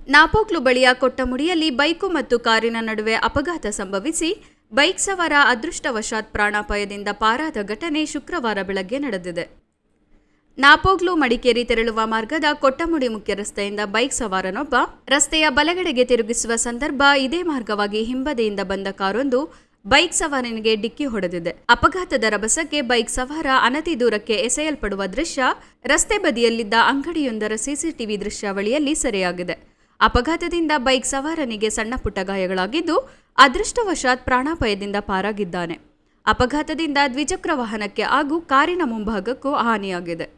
ನಾಪೋಕ್ಲು ಬಳಿಯ ಕೊಟ್ಟಮುಡಿಯಲ್ಲಿ ಬೈಕು ಮತ್ತು ಕಾರಿನ ನಡುವೆ ಅಪಘಾತ ಸಂಭವಿಸಿ ಬೈಕ್ ಸವಾರ ಅದೃಷ್ಟವಶಾತ್ ಪ್ರಾಣಾಪಾಯದಿಂದ ಪಾರಾದ ಘಟನೆ ಶುಕ್ರವಾರ ಬೆಳಗ್ಗೆ ನಡೆದಿದೆ. ನಾಪೋಕ್ಲು ಮಡಿಕೇರಿ ತೆರಳುವ ಮಾರ್ಗದ ಕೊಟ್ಟಮುಡಿ ಮುಖ್ಯ ರಸ್ತೆಯಿಂದ ಬೈಕ್ ಸವಾರನೊಬ್ಬ ರಸ್ತೆಯ ಬಲಗಡೆಗೆ ತಿರುಗಿಸುವ ಸಂದರ್ಭ ಇದೇ ಮಾರ್ಗವಾಗಿ ಹಿಂಬದಿಯಿಂದ ಬಂದ ಕಾರೊಂದು ಬೈಕ್ ಸವಾರನಿಗೆ ಡಿಕ್ಕಿ ಹೊಡೆದಿದೆ. ಅಪಘಾತದ ರಭಸಕ್ಕೆ ಬೈಕ್ ಸವಾರ ಅನತಿ ದೂರಕ್ಕೆ ಎಸೆಯಲ್ಪಡುವ ದೃಶ್ಯ ರಸ್ತೆ ಬದಿಯಲ್ಲಿದ್ದ ಅಂಗಡಿಯೊಂದರ ಸಿಸಿಟಿವಿ ದೃಶ್ಯಾವಳಿಯಲ್ಲಿ ಸೆರೆಯಾಗಿದೆ. ಅಪಘಾತದಿಂದ ಬೈಕ್ ಸವಾರನಿಗೆ ಸಣ್ಣಪುಟ್ಟ ಗಾಯಗಳಾಗಿದ್ದು ಅದೃಷ್ಟವಶಾತ್ ಪ್ರಾಣಾಪಾಯದಿಂದ ಪಾರಾಗಿದ್ದಾನೆ. ಅಪಘಾತದಿಂದ ದ್ವಿಚಕ್ರ ವಾಹನಕ್ಕೆ ಹಾಗೂ ಕಾರಿನ ಮುಂಭಾಗಕ್ಕೂ ಹಾನಿಯಾಗಿದೆ.